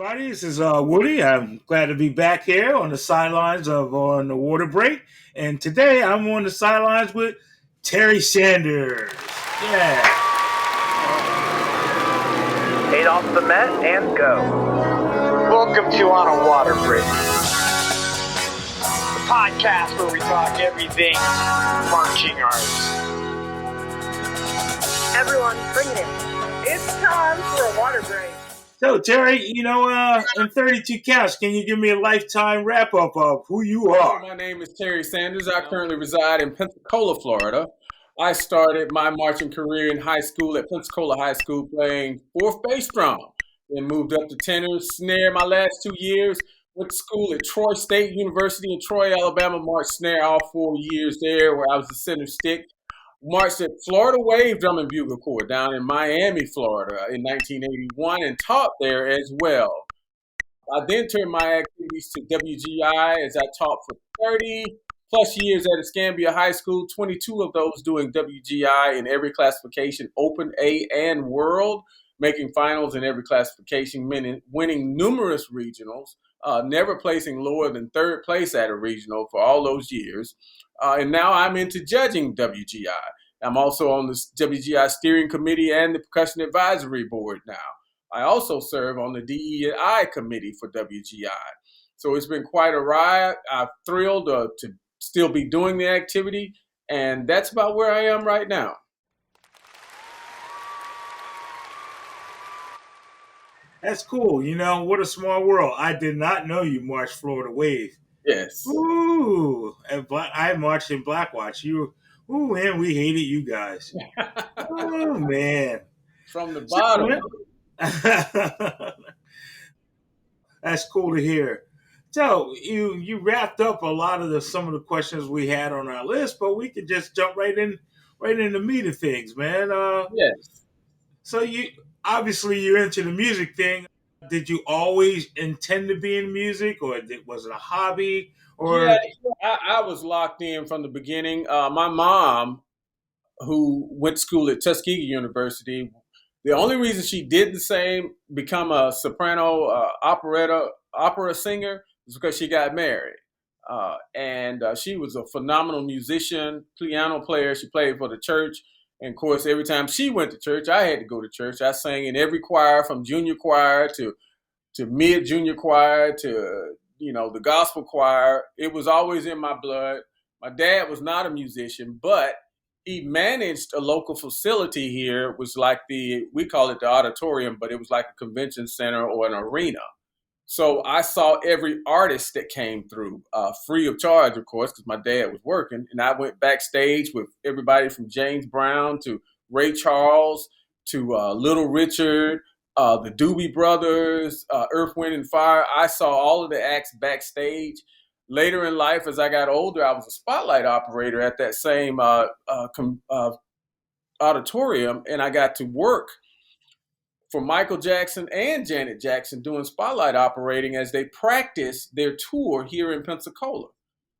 everybody. This is Woody. I'm glad to be back here on the sidelines of on the water break, and today I'm on the sidelines with Terry Sanders. Yeah, Eight off the mat and go. Welcome to On a Water Break, the podcast where we talk everything marching arts. Everyone, bring it in. It's time for a water break. so Terry, in 32 counts, can you give me a lifetime wrap up of who you are? My name is Terry Sanders. I currently reside in Pensacola, Florida. I started my marching career in high school at Pensacola High School playing fourth bass drum. Then moved up to tenor, snare my last 2 years. Went to school at Troy State University in Troy, Alabama. Marched snare all 4 years there where I was the center stick. Marched at Florida Wave Drum and Bugle Corps down in Miami, Florida in 1981 and taught there as well. I then turned my activities to WGI as I taught for 30 plus years at Escambia High School, 22 of those doing WGI in every classification, Open, A, and World, making finals in every classification, winning numerous regionals, never placing lower than third place at a regional for all those years. And now I'm into judging WGI. I'm also on the WGI steering committee and the percussion advisory board now. I also serve on the DEI committee for WGI. So it's been quite a ride. I'm thrilled to still be doing the activity, and that's about where I am right now. That's cool. What a small world. I did not know you marched Florida Wave. Yes. Ooh, I marched in Blackwatch. Man, we hated you guys. Oh man, From the bottom. That's cool to hear. So you wrapped up a lot of some of the questions we had on our list, but we could just jump right in the meat of things, man. Yes. So you're into the music thing. Did you always intend to be in music, or was it a hobby? Or Yeah, I was locked in from the beginning. My mom, who went to school at Tuskegee University, the only reason she did the same, become a soprano opera singer, was because she got married. And she was a phenomenal musician, piano player. She played for the church. And of course, every time she went to church, I had to go to church. I sang in every choir, from junior choir to mid-junior choir to, the gospel choir. It was always in my blood. My dad was not a musician, but he managed a local facility here. It was like we call it the auditorium, but it was like a convention center or an arena. So I saw every artist that came through, free of charge, of course, because my dad was working. And I went backstage with everybody from James Brown to Ray Charles to Little Richard, the Doobie Brothers, Earth, Wind, and Fire. I saw all of the acts backstage. Later in life, as I got older, I was a spotlight operator at that same auditorium, and I got to work for Michael Jackson and Janet Jackson doing spotlight operating as they practiced their tour here in Pensacola.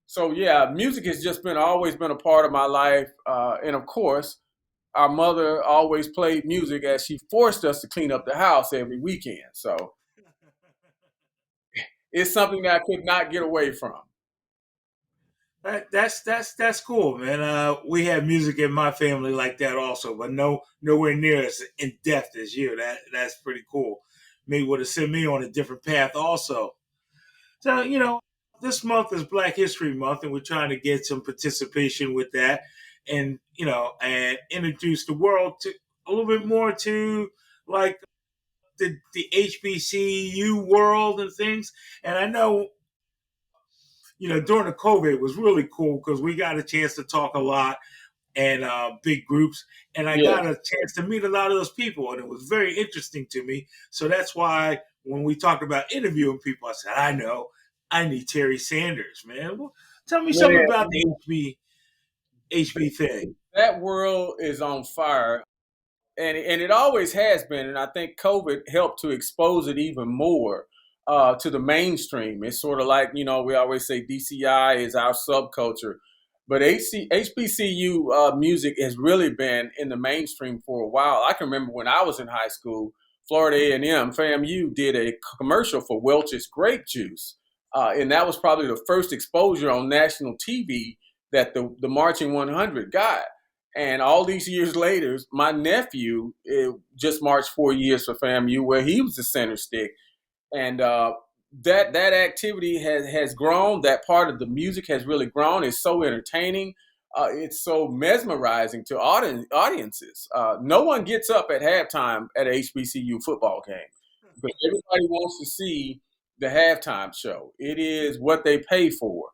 So yeah, music has just always been a part of my life. And of course, our mother always played music as she forced us to clean up the house every weekend. So it's something that I could not get away from. That's cool, man. We have music in my family like that also, but nowhere near as in depth as you. That's pretty cool. Maybe would have sent me on a different path also. So this month is Black History Month, and we're trying to get some participation with that, and and introduce the world to a little bit more to like the HBCU world and things. And I know, during the COVID, it was really cool because we got a chance to talk a lot and big groups. And I got a chance to meet a lot of those people, and it was very interesting to me. So that's why when we talked about interviewing people, I said, I need Terry Sanders, man. Well, tell me something about the HB thing. That world is on fire. And it always has been. And I think COVID helped to expose it even more to the mainstream. It's sort of like, we always say DCI is our subculture. But HBCU music has really been in the mainstream for a while. I can remember when I was in high school, Florida A&M, FAMU, did a commercial for Welch's grape juice. And that was probably the first exposure on national TV that the Marching 100 got. And all these years later, my nephew just marched 4 years for FAMU, where he was the center stick. And that activity has grown. That part of the music has really grown. It's so entertaining. It's so mesmerizing to audiences. No one gets up at halftime at a HBCU football game, but everybody wants to see the halftime show. It is what they pay for.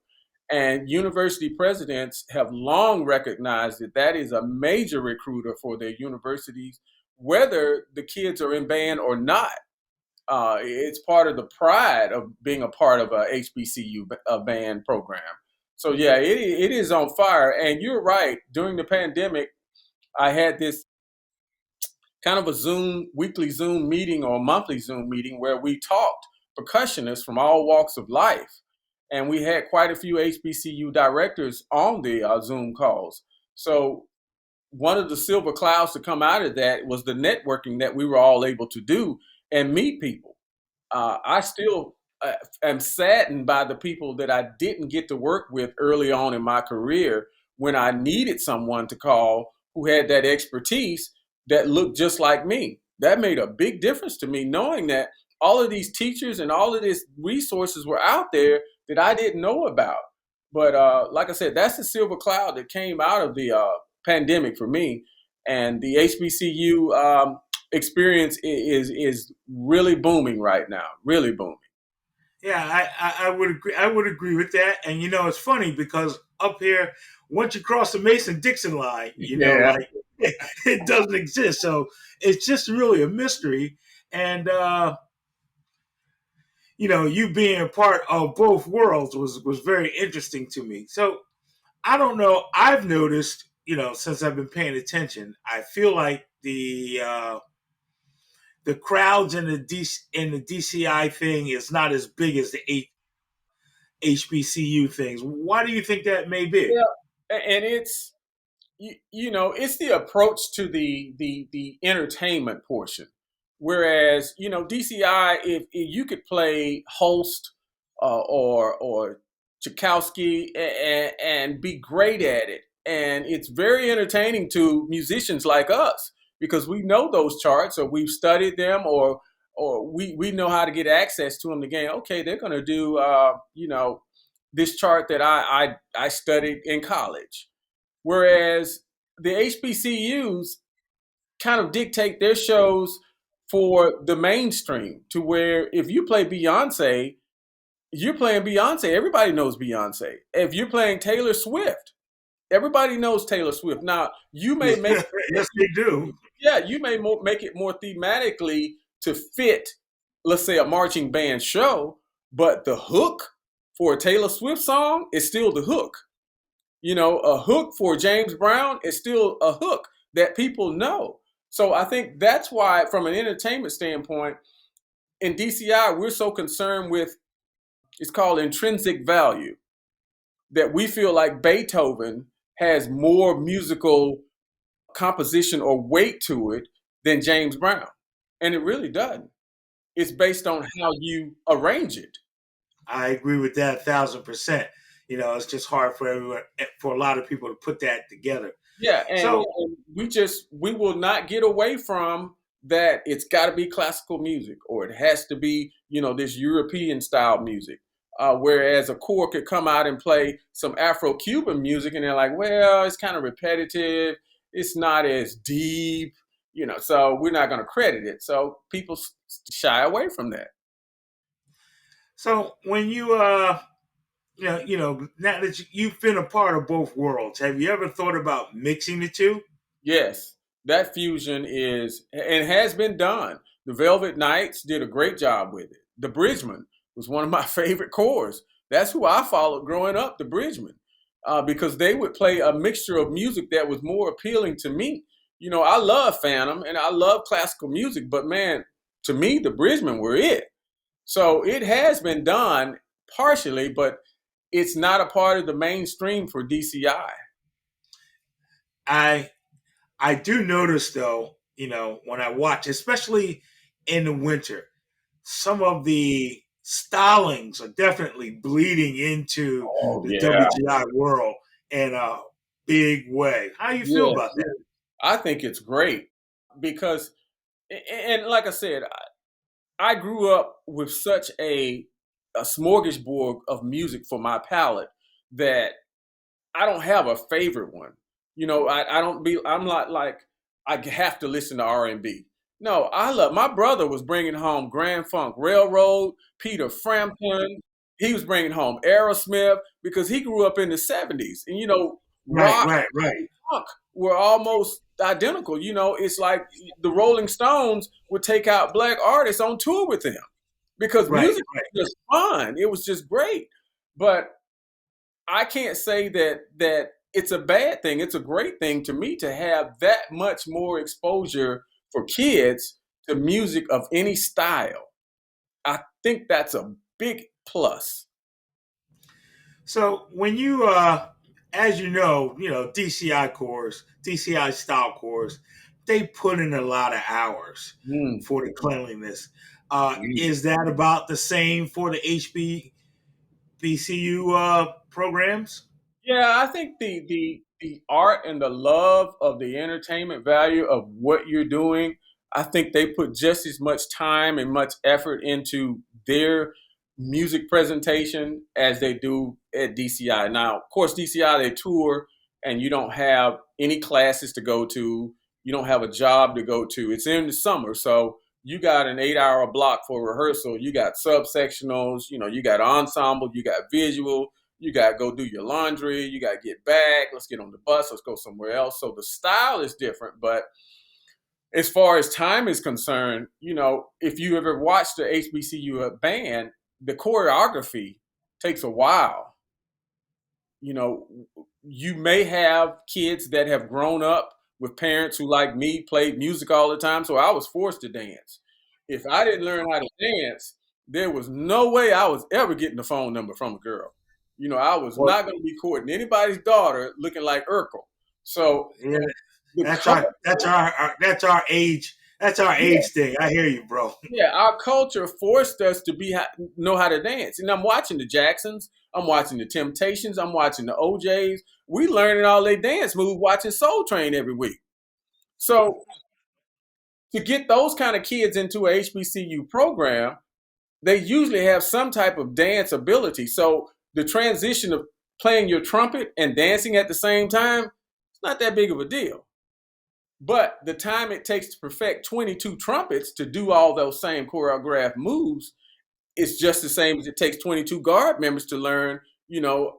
And university presidents have long recognized that that is a major recruiter for their universities, whether the kids are in band or not. It's part of the pride of being a part of a HBCU band program. So yeah, it is on fire. And you're right. During the pandemic, I had this kind of a weekly Zoom meeting or monthly Zoom meeting where we talked percussionists from all walks of life. And we had quite a few HBCU directors on the Zoom calls. So one of the silver clouds to come out of that was the networking that we were all able to do and meet people. I still am saddened by the people that I didn't get to work with early on in my career when I needed someone to call who had that expertise that looked just like me. That made a big difference to me, knowing that all of these teachers and all of these resources were out there that I didn't know about. But like I said, that's the silver cloud that came out of the pandemic for me. And the HBCU experience is really booming right now, really booming. Yeah, I would agree. I would agree with that. And it's funny because up here, once you cross the Mason-Dixon line, like it doesn't exist. So it's just really a mystery. And you being a part of both worlds was very interesting to me. So I don't know. I've noticed, since I've been paying attention, I feel like the crowds in the DCI thing is not as big as the HBCU things. Why do you think that may be? Yeah, and it's it's the approach to the entertainment portion. Whereas DCI, if you could play Holst or Tchaikovsky and be great at it, and it's very entertaining to musicians like us because we know those charts or we've studied them or we know how to get access to them to gain. Okay, they're going to do this chart that I studied in college. Whereas the HBCUs kind of dictate their shows for the mainstream to where if you play Beyonce, you're playing Beyonce. Everybody knows Beyonce. If you're playing Taylor Swift, everybody knows Taylor Swift. Now, you may make yes, they do. Yeah, you may make it more thematically to fit, let's say, a marching band show, but the hook for a Taylor Swift song is still the hook. A hook for James Brown is still a hook that people know. So I think that's why, from an entertainment standpoint, in DCI, we're so concerned with, it's called intrinsic value, that we feel like Beethoven has more musical composition or weight to it than James Brown. And it really doesn't. It's based on how you arrange it. I agree with that 1,000%. It's just hard for a lot of people to put that together. Yeah, and we will not get away from that. It's got to be classical music, or it has to be, this European style music. Whereas a corps could come out and play some Afro-Cuban music, and they're like, well, it's kind of repetitive. It's not as deep, so we're not going to credit it. So people shy away from that. So when you now that you've been a part of both worlds, have you ever thought about mixing the two? Yes, that fusion is and has been done. The Velvet Knights did a great job with it. The Bridgemen was one of my favorite corps. That's who I followed growing up, the Bridgemen, because they would play a mixture of music that was more appealing to me. I love Phantom and I love classical music, but man, to me, the Bridgemen were it. So it has been done partially, but it's not a part of the mainstream for DCI. I do notice though, when I watch, especially in the winter, some of the stylings are definitely bleeding into Oh the yeah, WGI world in a big way. How do you feel yes, about that? yes. I think it's great because, and like I said, I grew up with such a smorgasbord of music for my palate that I don't have a favorite one. I don't be. I'm not like I have to listen to R&B. No, I love. My brother was bringing home Grand Funk Railroad, Peter Frampton. He was bringing home Aerosmith because he grew up in the '70s, and Right, rock right, right, funk were almost identical. It's like the Rolling Stones would take out black artists on tour with them because right, music right. was just fun. It was just great. But I can't say that it's a bad thing. It's a great thing to me to have that much more exposure for kids to music of any style. I think that's a big plus. So when you, as DCI cores, DCI style cores, they put in a lot of hours Mm, for the cleanliness. mm. Is that about the same for the HBCU programs? Yeah, I think the art and the love of the entertainment value of what you're doing, I think they put just as much time and much effort into their music presentation as they do at DCI. Now, of course, DCI they tour and you don't have any classes to go to, you don't have a job to go to. It's in the summer, so you got an 8 hour block for rehearsal. You got subsectionals, you got ensemble, you got visual, you got to go do your laundry. You got to get back. Let's get on the bus. Let's go somewhere else. So the style is different. But as far as time is concerned, if you ever watched the HBCU band, the choreography takes a while. You know, you may have kids that have grown up with parents who, like me, played music all the time. So I was forced to dance. If I didn't learn how to dance, there was no way I was ever getting the phone number from a girl. I was Well, not going to be courting anybody's daughter looking like Urkel. So yeah, the that's culture, our age. That's our yeah, age thing. I hear you, bro. yeah, our culture forced us to know how to dance. And I'm watching the Jacksons, I'm watching the Temptations, I'm watching the OJs. We learning all their dance moves watching Soul Train every week. So to get those kind of kids into a HBCU program, they usually have some type of dance ability. So the transition of playing your trumpet and dancing at the same time, it's not that big of a deal. But the time it takes to perfect 22 trumpets to do all those same choreographed moves is just the same as it takes 22 guard members to learn,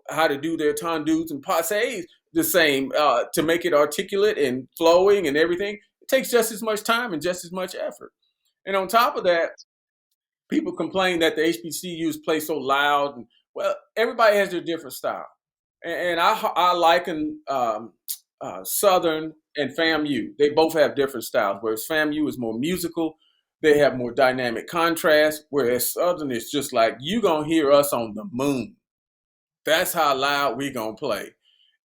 how to do their tendus and passes the same to make it articulate and flowing and everything. It takes just as much time and just as much effort. And on top of that, people complain that the HBCUs play so loud. And, well, everybody has their different style. And I liken Southern and FAMU. They both have different styles, whereas FAMU is more musical. They have more dynamic contrast, whereas Southern is just like, you going to hear us on the moon. That's how loud we going to play.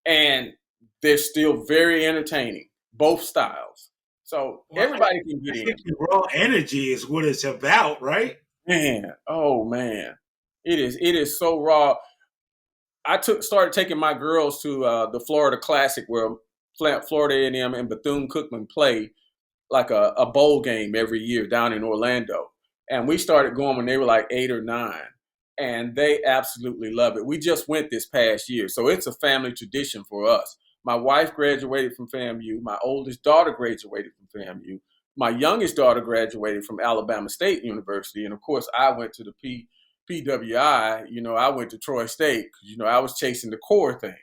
And they're still very entertaining, both styles. So Well, everybody can I get in. think the raw energy is what it's about, right? Man, oh man. It is so raw. I started taking my girls to the Florida Classic where Florida A&M and Bethune-Cookman play like a bowl game every year down in Orlando. And we started going when they were like 8 or 9. And they absolutely love it. We just went this past year. So it's a family tradition for us. My wife graduated from FAMU. My oldest daughter graduated from FAMU. My youngest daughter graduated from Alabama State University. And of course, I went to the PWI. I went to Troy State because, I was chasing the core thing.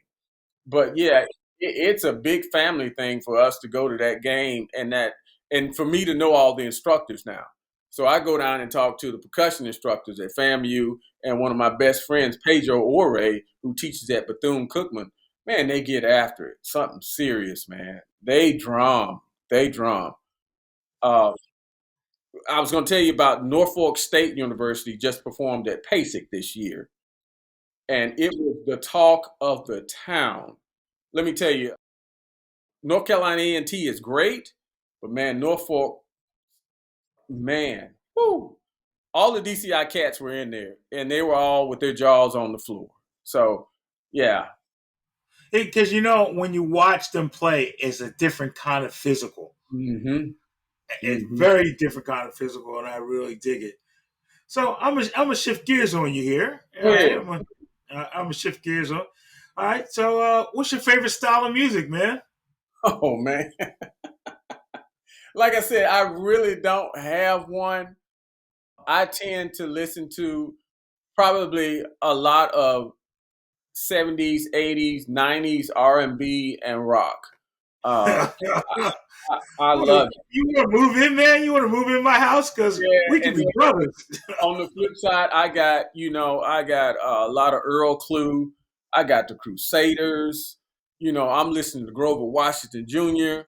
But yeah, it's a big family thing for us to go to that game and for me to know all the instructors now. So I go down and talk to the percussion instructors at FAMU and one of my best friends, Pedro Ore, who teaches at Bethune-Cookman. Man, they get after it. Something serious, man. They drum. They drum. Uh, I was going to tell you about Norfolk State University just performed at PASIC this year, and it was the talk of the town. Let me tell you, North Carolina A&T is great, but man, Norfolk man, whoo, all the DCI cats were in there, and they were all with their jaws on the floor. So, yeah. Because when you watch them play, it's a different kind of physical. Mm-hmm. It's very different kind of physical, and I really dig it. So I'm gonna shift gears on you here. All right, I'm gonna shift gears on. All right. So, what's your favorite style of music, man? Oh man, like I said, I really don't have one. I tend to listen to probably a lot of 70s, 80s, 90s R&B and rock. I love it. You want to move in, man? You want to move in my house? Because we can be brothers. On the flip side, I got a lot of Earl Clue. I got the Crusaders. I'm listening to Grover Washington Jr.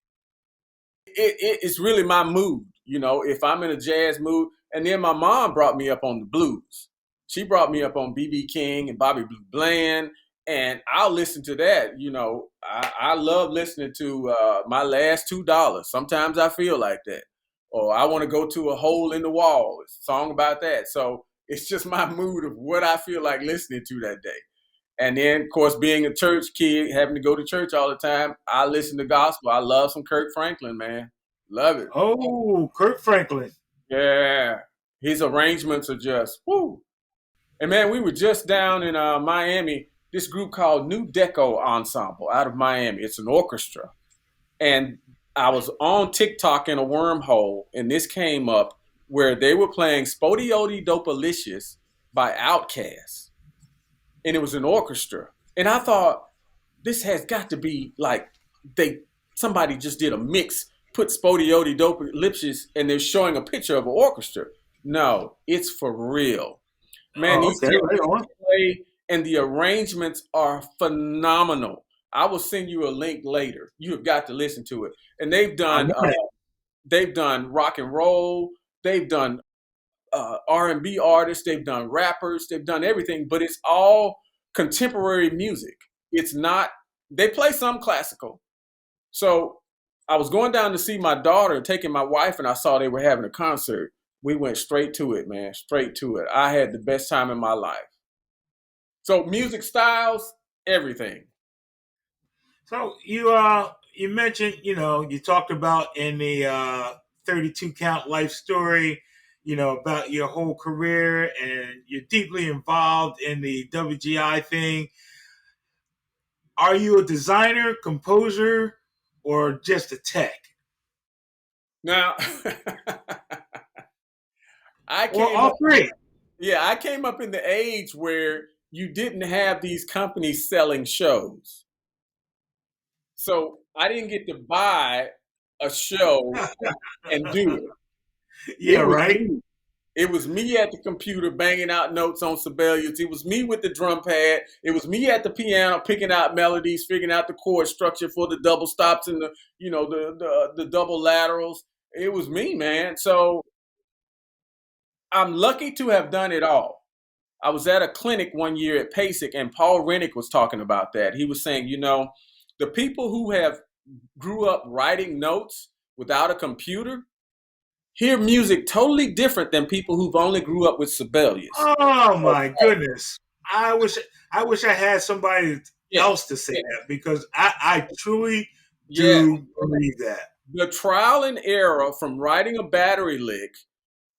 It's really my mood, if I'm in a jazz mood. And then my mom brought me up on the blues. She brought me up on B.B. King and Bobby Blue Bland. And I'll listen to that. I love listening to My Last $2. Sometimes I feel like that. Or I want to go to a hole in the wall. It's a song about that. So it's just my mood of what I feel like listening to that day. And then, of course, being a church kid, having to go to church all the time, I listen to gospel. I love some Kirk Franklin, man. Love it. Oh, Kirk Franklin. Yeah. His arrangements are just, whoo. And, man, we were just down in Miami, this group called New Deco Ensemble out of Miami. It's an orchestra. And I was on TikTok in a wormhole, and this came up where they were playing Spodioti Dopalicious by Outkast. And it was an orchestra. And I thought, this has got to be like somebody just did a mix, put Spodioti Dopalicious, and they're showing a picture of an orchestra. No, it's for real. Man, these kids play, and the arrangements are phenomenal. I will send you a link later. You have got to listen to it. And they've done rock and roll. They've done R&B artists. They've done rappers. They've done everything, but it's all contemporary music. It's not. They play some classical. So I was going down to see my daughter, taking my wife, and I saw they were having a concert. We went straight to it, man. Straight to it. I had the best time in my life. So music styles, everything. So you mentioned, you talked about in the 32 Count Life Story, about your whole career, and you're deeply involved in the WGI thing. Are you a designer, composer, or just a tech? Now, all three. Yeah, I came up in the age where you didn't have these companies selling shows. So I didn't get to buy a show and do it. Yeah, right. It was me at the computer banging out notes on Sibelius. It was me with the drum pad. It was me at the piano picking out melodies, figuring out the chord structure for the double stops and the double laterals. It was me, man. So I'm lucky to have done it all. I was at a clinic one year at PASIC, and Paul Rennick was talking about that. He was saying, the people who have grew up writing notes without a computer hear music totally different than people who've only grew up with Sibelius. Oh my goodness! I wish I had somebody else to say that, because I truly do believe that. The trial and error from writing a battery lick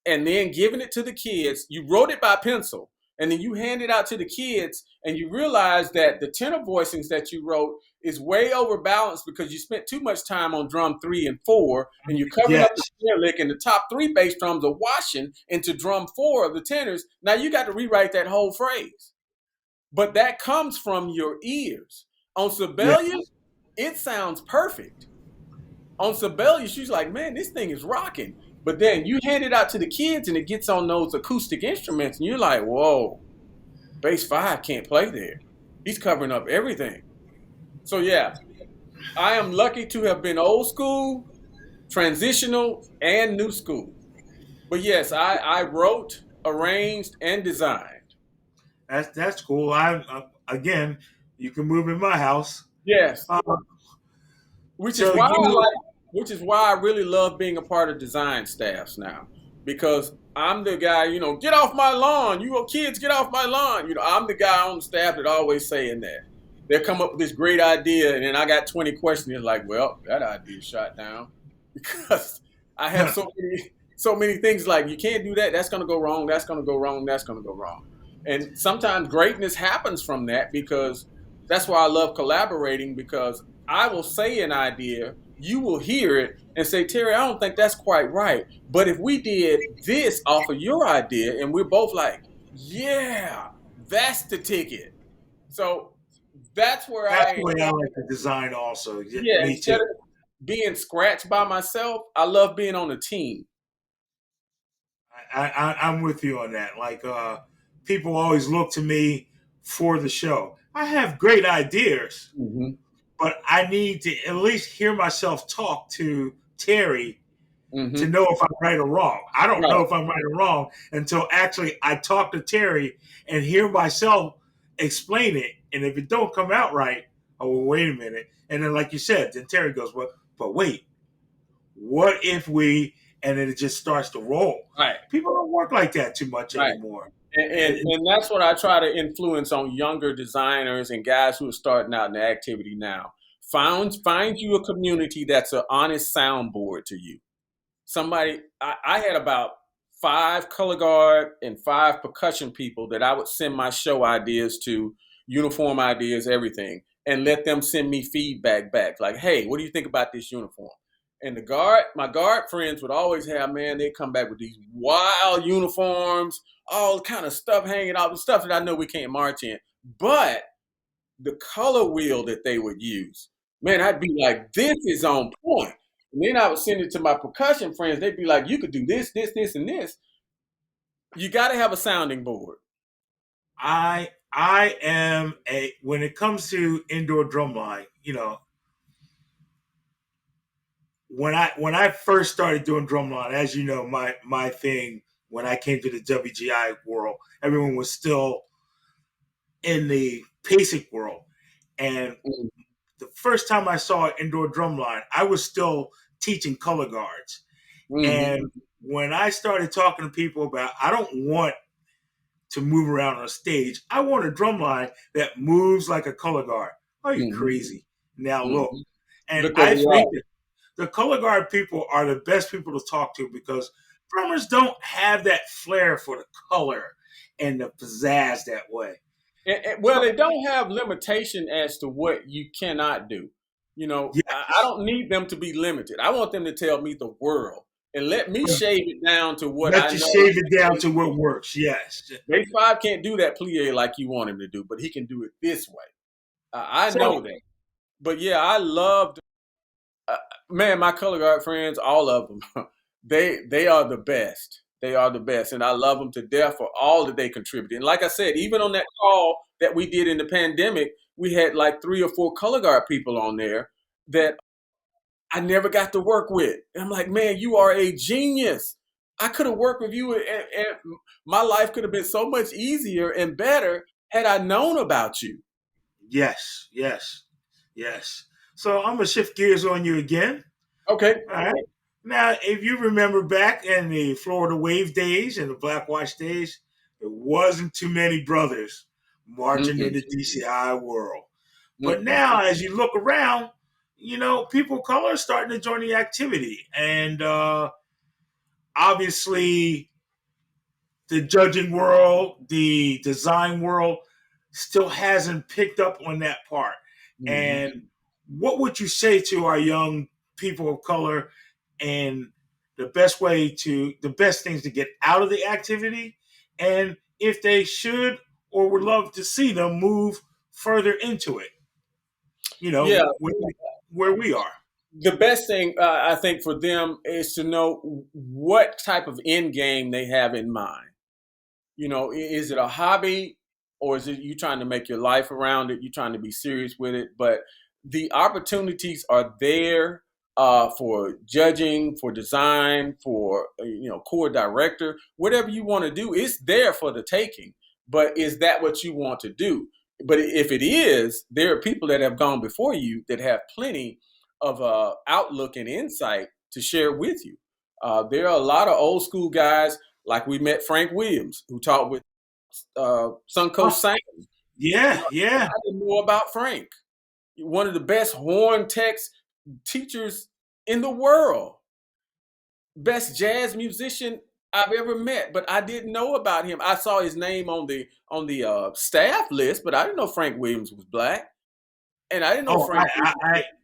and then giving it to the kids. You wrote it by pencil, and then you hand it out to the kids, and you realize that the tenor voicings that you wrote is way overbalanced because you spent too much time on drum 3 and 4, and you're covering up the snare lick, and the top 3 bass drums are washing into drum 4 of the tenors. Now you got to rewrite that whole phrase. But that comes from your ears. On Sibelius, it sounds perfect. On Sibelius, she's like, man, this thing is rocking. But then you hand it out to the kids, and it gets on those acoustic instruments, and you're like, whoa, bass 5 can't play there. He's covering up everything. So, yeah, I am lucky to have been old school, transitional, and new school. But, yes, I wrote, arranged, and designed. That's cool. Again, you can move in my house. Yes. Which is why I really love being a part of design staffs now. because I'm the guy, get off my lawn. You kids, get off my lawn. I'm the guy on the staff that always saying that. They'll come up with this great idea, and then I got 20 questions. It's like, well, that idea is shot down because I have so many things like, you can't do that. That's going to go wrong. That's going to go wrong. That's going to go wrong. And sometimes greatness happens from that, because that's why I love collaborating, because I will say an idea, you will hear it and say, Terry, I don't think that's quite right. But if we did this off of your idea, and we're both like, yeah, that's the ticket. So that's where That's the way I like to design also. Yeah, Me instead too. of being scratched by myself, I love being on a team. I'm with you on that. Like, people always look to me for the show. I have great ideas, Mm-hmm. but I need to at least hear myself talk to Terry Mm-hmm. to know if I'm right or wrong. I don't Right. know if I'm right or wrong until actually I talk to Terry and hear myself explain it. And if it don't come out right, oh, well, wait a minute. And then, like you said, then Terry goes, well, but wait, what if we, and then it just starts to roll. Right. People don't work like that too much Right. anymore. And that's what I try to influence on younger designers and guys who are starting out in the activity now. Find you a community that's an honest soundboard to you. I had about 5 color guard and 5 percussion people that I would send my show ideas to, uniform ideas, everything, and let them send me feedback back. Like, hey, what do you think about this uniform? And my guard friends would always have, man, they'd come back with these wild uniforms, all kind of stuff hanging out, stuff that I know we can't march in. But the color wheel that they would use, man, I'd be like, this is on point. And then I would send it to my percussion friends. They'd be like, you could do this, this, this, and this. You got to have a sounding board. I am when it comes to indoor drumline, when I first started doing drumline, as you know, my thing when I came to the WGI world, everyone was still in the PASIC world. And the first time I saw an indoor drumline, I was still teaching color guards. Mm-hmm. And when I started talking to people about, I don't want to move around on a stage, I want a drumline that moves like a color guard. Are you crazy? Now look. And I think that the color guard people are the best people to talk to, because drummers don't have that flair for the color and the pizzazz that way. Well, they don't have limitation as to what you cannot do. Yes. I don't need them to be limited. I want them to tell me the world and let me shave it down to what I know. Let you shave it down to what works, yes. Bass 5 can't do that plie like you want him to do, but he can do it this way. I know that. But yeah, I loved, man, my color guard friends, all of them, they are the best. They are the best, and I love them to death for all that they contributed. And like I said, even on that call that we did in the pandemic, we had like 3 or 4 color guard people on there that I never got to work with. And I'm like, man, you are a genius. I could have worked with you, and my life could have been so much easier and better had I known about you. Yes. So I'm going to shift gears on you again. Okay. All right. Now, if you remember back in the Florida Wave days and the Black Watch days, there wasn't too many brothers marching in the DCI world. But now, as you look around, people of color are starting to join the activity. And obviously, the judging world, the design world still hasn't picked up on that part. And what would you say to our young people of color and the best things to get out of the activity, and if they should or would love to see them move further into it, where we are? The best thing, I think, for them is to know what type of end game they have in mind. Is it a hobby, or is it you trying to make your life around it? You trying to be serious with it? But the opportunities are there for judging, for design, for core director, whatever you want to do, it's there for the taking. But is that what you want to do? But if it is, there are people that have gone before you that have plenty of outlook and insight to share with you. There are a lot of old school guys, like we met Frank Williams, who taught with Suncoast Sam. Yeah, yeah. I didn't know about Frank. One of the best horn text teachers in the world. Best jazz musician I've ever met, but I didn't know about him. I saw his name on the staff list, but I didn't know Frank Williams was black, and I didn't know Frank.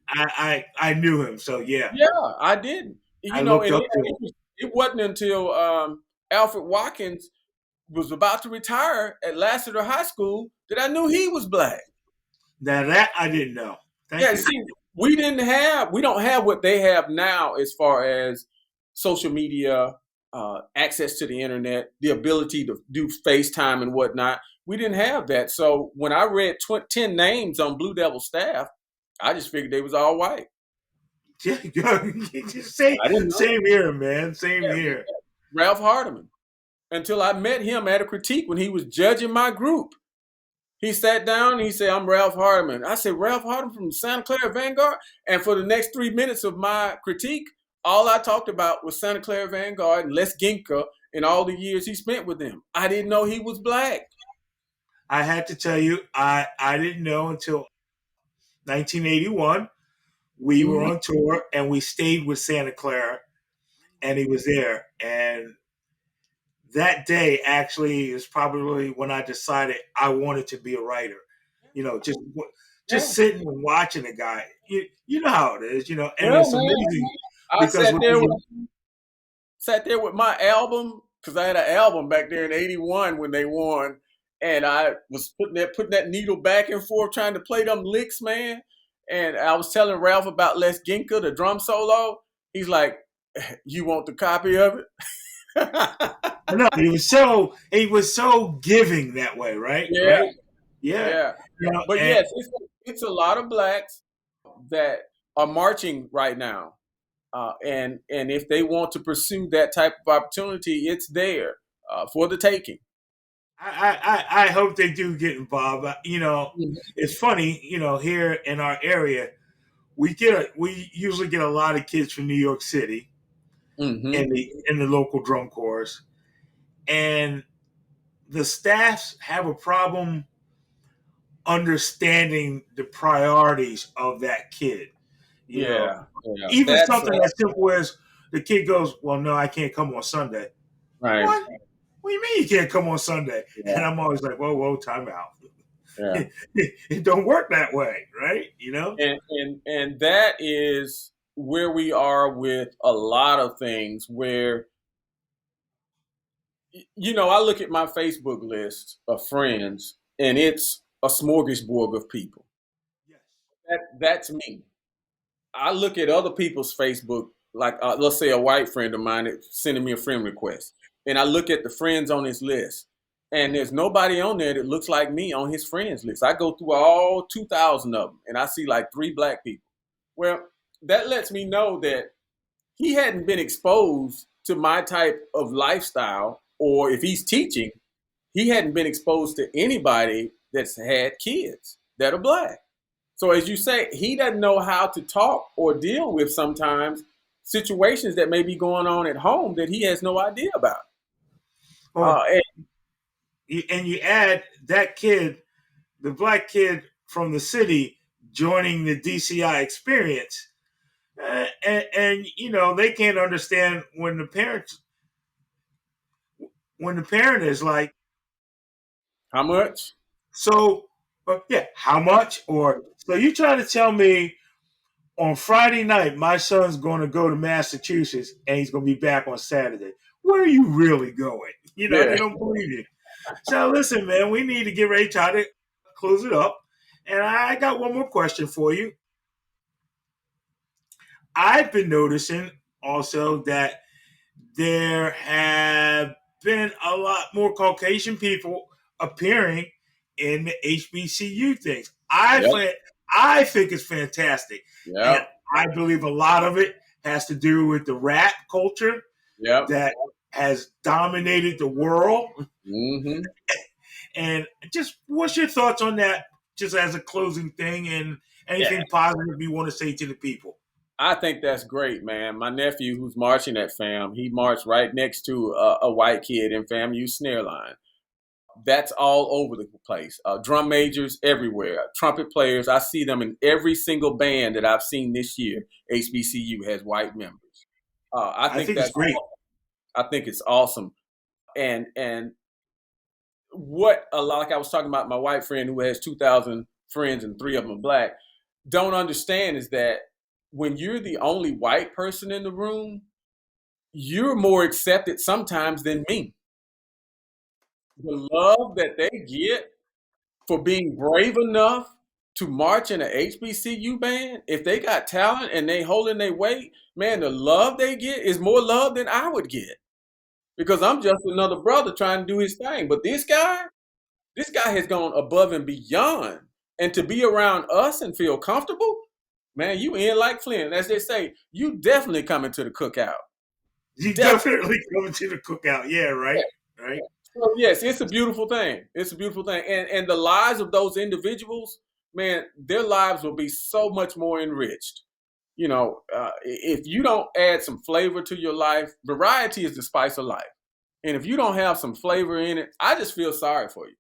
I knew him, so yeah. Yeah, I didn't. I looked up to him. It wasn't until Alfred Watkins was about to retire at Lassiter High School that I knew he was black. Now that I didn't know. Thank you. See, we don't have what they have now as far as social media, access to the internet, the ability to do FaceTime and whatnot. We didn't have that. So when I read 10 names on Blue Devil staff, I just figured they was all white. Same here, man. Same here. Ralph Hardiman. Until I met him at a critique when he was judging my group. He sat down and he said, "I'm Ralph Hardiman." I said, "Ralph Hardiman from Santa Clara Vanguard?" And for the next 3 minutes of my critique, all I talked about was Santa Clara Vanguard and Les Ginka and all the years he spent with them. I didn't know he was black. I had to tell you, I didn't know until 1981. We were on tour and we stayed with Santa Clara, and he was there. And that day actually is probably when I decided I wanted to be a writer. You know, just sitting and watching the guy. You know how it is, you know, and it's amazing. I sat there with my album, because I had an album back there in '81 when they won, and I was putting that needle back and forth trying to play them licks, man. And I was telling Ralph about Les Ginka, the drum solo. He's like, "You want the copy of it?" No, he was so giving that way, right? Yeah, right? Yeah. You know, But yes, it's a lot of blacks that are marching right now, and if they want to pursue that type of opportunity, it's there for the taking. I hope they do get involved. You know, it's funny. You know, here in our area, we usually get a lot of kids from New York City in the local drum corps, and the staffs have a problem understanding the priorities of that kid. You know? Even something as simple as the kid goes, "Well, no, I can't come on Sunday." Right. What do you mean you can't come on Sunday? Yeah. And I'm always like, whoa, time out. Yeah. It don't work that way, right? You know? And that is where we are with a lot of things where, you know, I look at my Facebook list of friends and it's a smorgasbord of people. Yes. That's me. I look at other people's Facebook, like let's say a white friend of mine that's sending me a friend request. And I look at the friends on his list, and there's nobody on there that looks like me on his friends list. I go through all 2,000 of them, and I see like 3 black people. Well, that lets me know that he hadn't been exposed to my type of lifestyle, or if he's teaching, he hadn't been exposed to anybody that's had kids that are black. So as you say, he doesn't know how to talk or deal with sometimes situations that may be going on at home that he has no idea about. And you add that kid, the black kid from the city, joining the DCI experience, and you know they can't understand when the parent is like, "How much?" So, how much? Or so you try to tell me on Friday night my son's going to go to Massachusetts and he's going to be back on Saturday. Where are you really going? You know, they don't believe you. So listen, man, we need to get ready to try to close it up. And I got one more question for you. I've been noticing also that there have been a lot more Caucasian people appearing in the HBCU things. I think it's fantastic. And I believe a lot of it has to do with the rap culture that has dominated the world. Mm-hmm. And just what's your thoughts on that, just as a closing thing, and anything positive you want to say to the people? I think that's great, man. My nephew who's marching at FAM, he marched right next to a white kid in FAMU snare line. That's all over the place. Drum majors everywhere, trumpet players. I see them in every single band that I've seen this year. HBCU has white members. I think it's that's great. I think it's awesome. And what like I was talking about, my white friend who has 2,000 friends and 3 of them are black, don't understand is that when you're the only white person in the room, you're more accepted sometimes than me. The love that they get for being brave enough to march in an HBCU band, if they got talent and they holding their weight, man, the love they get is more love than I would get. Because I'm just another brother trying to do his thing. But this guy has gone above and beyond. And to be around us and feel comfortable, man, you in like Flynn. As they say, you definitely coming to the cookout. You definitely coming to the cookout. Yeah, right? Yeah. Right. So yes, it's a beautiful thing. It's a beautiful thing. And the lives of those individuals, man, their lives will be so much more enriched. You know, if you don't add some flavor to your life, variety is the spice of life. And if you don't have some flavor in it, I just feel sorry for you.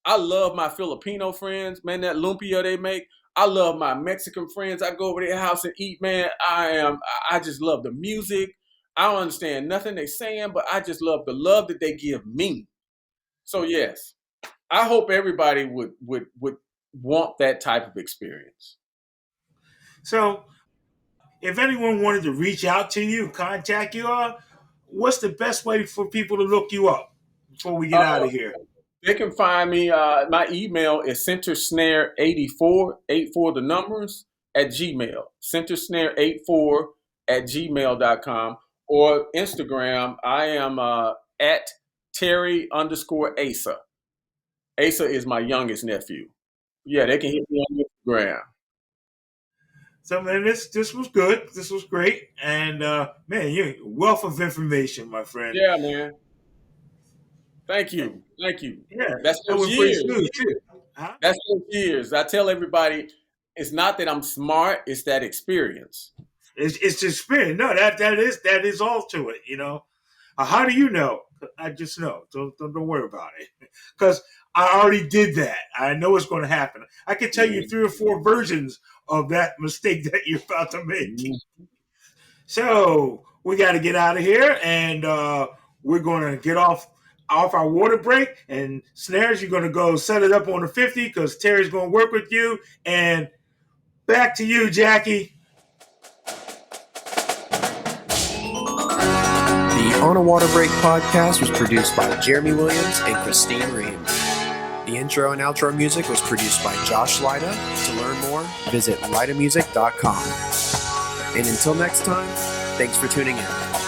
I love my Filipino friends, man, that lumpia they make. I love my Mexican friends. I go over to their house and eat, man. I just love the music. I don't understand nothing they're saying, but I just love the love that they give me. So yes, I hope everybody would want that type of experience. So if anyone wanted to reach out to you, contact you, what's the best way for people to look you up before we get out of here? They can find me. My email is centersnare84, 84 the numbers, at Gmail. Centersnare84 at gmail.com. Or Instagram, I am at Terry_Asa. Asa is my youngest nephew. Yeah, they can hit me on Instagram. So, man, this was good. This was great. And, man, you're a wealth of information, my friend. Yeah, man. Thank you. Thank you. Yeah. That's those years. Huh? That's those years. I tell everybody, it's not that I'm smart, it's that experience. It's the experience. No, that is all to it, you know. How do you know? I just know. Don't worry about it. Because I already did that. I know what's going to happen. I can tell you 3 or 4 versions of that mistake that you're about to make. So we got to get out of here, and we're going to get off our water break. And Snares, you're going to go set it up on the 50 because Terry's going to work with you. And back to you, Jackie. On a Water Break podcast was produced by Jeremy Williams and Christine Reams. The intro and outro music was produced by Josh Lyda. To learn more, visit lydamusic.com. And until next time, thanks for tuning in.